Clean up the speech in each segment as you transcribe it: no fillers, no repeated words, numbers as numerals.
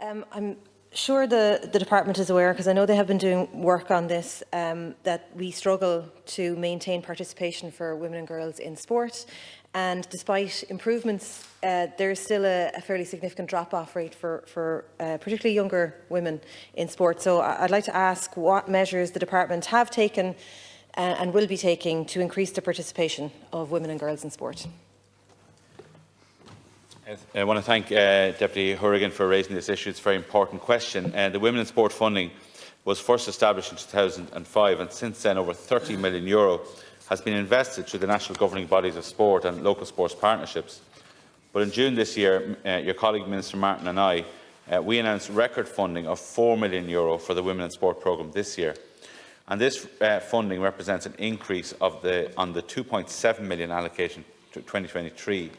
I'm sure the department is aware, because I know they have been doing work on this, that we struggle to maintain participation for women and girls in sport. And despite improvements, there is still a fairly significant drop-off rate for particularly younger women in sport. So I'd like to ask what measures the department have taken and will be taking to increase the participation of women and girls in sport. I want to thank Deputy Horrigan for raising this issue. It's a very important question. The Women in Sport funding was first established in 2005, and since then over €30 million has been invested through the national governing bodies of sport and local sports partnerships. But in June this year, your colleague Minister Martin and I, we announced record funding of €4 million for the Women in Sport programme this year. And this funding represents an increase on the €2.7 million allocation to 2023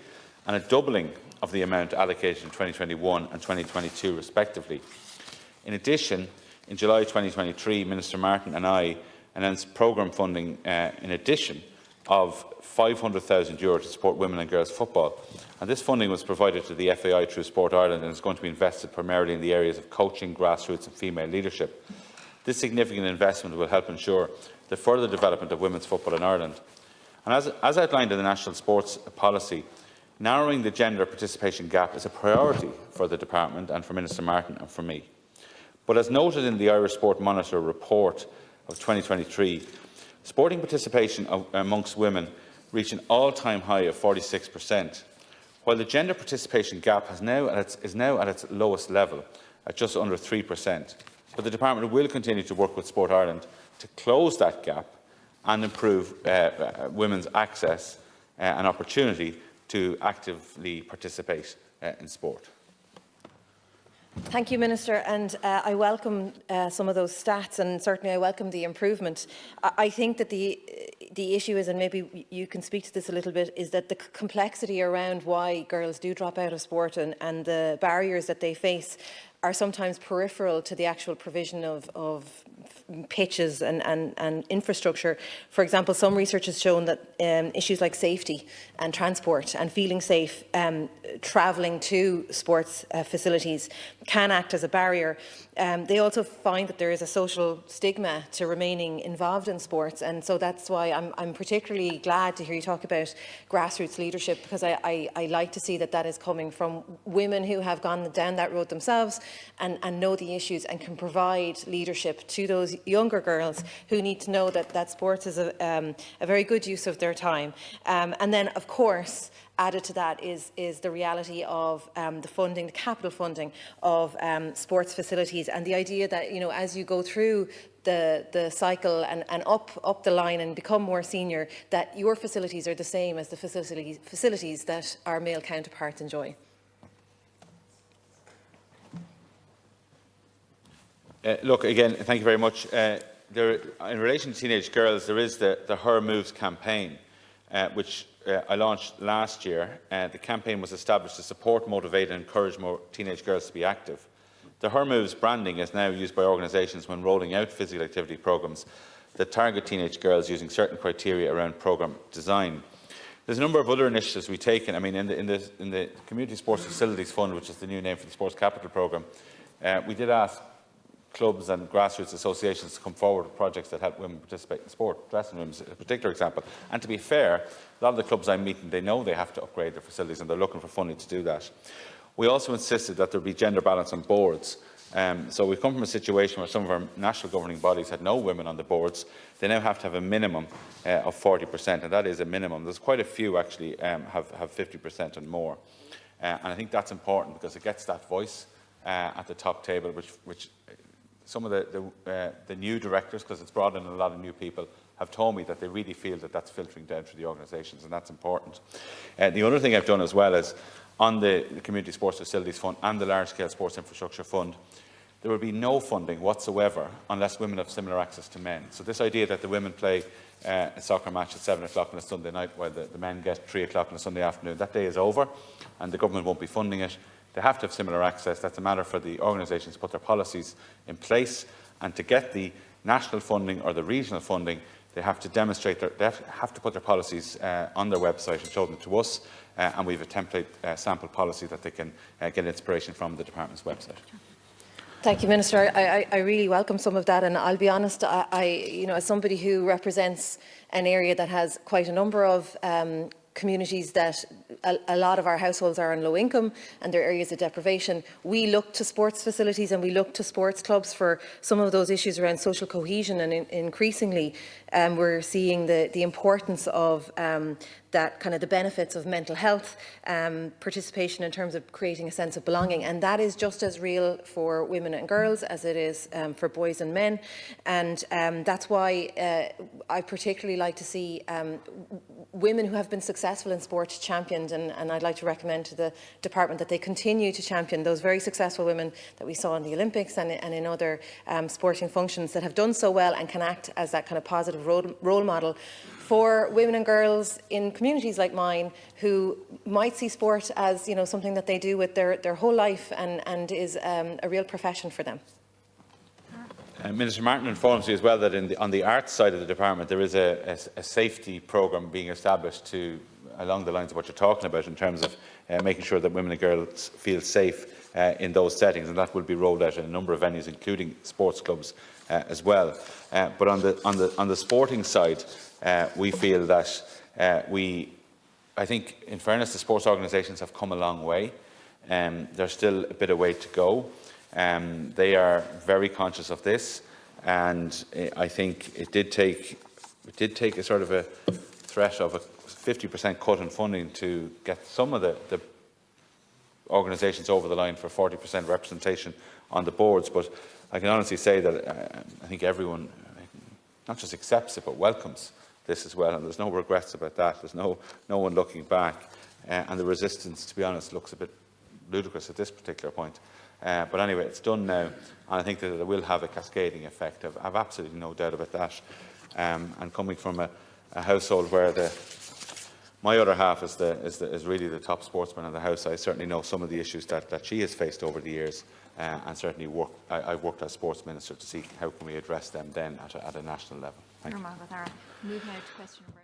and a doubling of the amount allocated in 2021 and 2022 respectively. In addition, in July 2023, Minister Martin and I announced programme funding in addition of €500,000 to support women and girls football. And this funding was provided to the FAI through Sport Ireland and is going to be invested primarily in the areas of coaching, grassroots and female leadership. This significant investment will help ensure the further development of women's football in Ireland. And as outlined in the National Sports Policy, narrowing the gender participation gap is a priority for the Department and for Minister Martin and for me. But as noted in the Irish Sport Monitor report of 2023, sporting participation amongst women reached an all-time high of 46%, while the gender participation gap is now at its lowest level, at just under 3%. But the Department will continue to work with Sport Ireland to close that gap and improve women's access and opportunity to actively participate in sport. Thank you, Minister, and I welcome some of those stats, and certainly I welcome the improvement. I think that the issue is, and maybe you can speak to this a little bit, is that the complexity around why girls do drop out of sport and the barriers that they face are sometimes peripheral to the actual provision of pitches and infrastructure. For example, some research has shown that issues like safety and transport and feeling safe travelling to sports facilities can act as a barrier. They also find that there is a social stigma to remaining involved in sports, and so that's why I'm particularly glad to hear you talk about grassroots leadership, because I like to see that is coming from women who have gone down that road themselves and know the issues and can provide leadership to those younger girls who need to know that sports is a very good use of their time. And then, of course, added to that is the reality of the funding, the capital funding of sports facilities, and the idea that, you know, as you go through the cycle and up the line and become more senior, that your facilities are the same as the facilities that our male counterparts enjoy. Look, again, thank you very much. In relation to teenage girls, there is the Her Moves campaign, which I launched last year. The campaign was established to support, motivate and encourage more teenage girls to be active. The Her Moves branding is now used by organisations when rolling out physical activity programmes that target teenage girls using certain criteria around programme design. There's a number of other initiatives we've taken. I mean, in the Community Sports Facilities Fund, which is the new name for the Sports Capital Programme, we did ask clubs and grassroots associations to come forward with projects that help women participate in sport. Dressing rooms is a particular example. And to be fair, a lot of the clubs I'm meeting, they know they have to upgrade their facilities and they're looking for funding to do that. We also insisted that there be gender balance on boards. So we've come from a situation where some of our national governing bodies had no women on the boards. They now have to have a minimum of 40%, and that is a minimum. There's quite a few actually have 50% and more. And I think that's important because it gets that voice at the top table, which some of the new directors, because it's brought in a lot of new people, have told me that they really feel that that's filtering down through the organisations, and that's important. The other thing I've done as well is, on the Community Sports Facilities Fund and the Large Scale Sports Infrastructure Fund, there will be no funding whatsoever unless women have similar access to men. So this idea that the women play a soccer match at 7 o'clock on a Sunday night while the men get 3 o'clock on a Sunday afternoon, that day is over and the government won't be funding it. They have to have similar access. That's a matter for the organisations to put their policies in place, and to get the national funding or the regional funding, they have to demonstrate they have to put their policies on their website and show them to us, and we have a template sample policy that they can get inspiration from the department's website. Thank you, Minister. I really welcome some of that, and I'll be honest, as somebody who represents an area that has quite a number of communities that a lot of our households are on low income and there are areas of deprivation, we look to sports facilities and we look to sports clubs for some of those issues around social cohesion, and increasingly we're seeing the importance of that kind of the benefits of mental health, participation in terms of creating a sense of belonging, and that is just as real for women and girls as it is for boys and men, and that's why I particularly like to see women who have been successful in sport championed, and I'd like to recommend to the department that they continue to champion those very successful women that we saw in the Olympics and in other sporting functions that have done so well and can act as that kind of positive role model for women and girls in communities like mine who might see sport as something that they do with their whole life and is a real profession for them. Minister Martin informs me as well that on the arts side of the department there is a safety programme being established along the lines of what you're talking about in terms of making sure that women and girls feel safe in those settings, and that will be rolled out in a number of venues, including sports clubs as well. But on the sporting side, we feel that I think, in fairness, the sports organisations have come a long way. There's still a bit of way to go. They are very conscious of this, and I think it did take a sort of a threat of a 50% cut in funding to get some of the organisations over the line for 40% representation on the boards. But I can honestly say that I think everyone not just accepts it but welcomes this as well, and there's no regrets about that. There's no one looking back, and the resistance, to be honest, looks a bit ludicrous at this particular point. But anyway, it's done now, and I think that it will have a cascading effect. I've absolutely no doubt about that. And coming from a household where my other half is really the top sportsman in the house, I certainly know some of the issues that she has faced over the years, and certainly I've worked as sports minister to see how can we address them then at a national level. Thank you. Move now to question number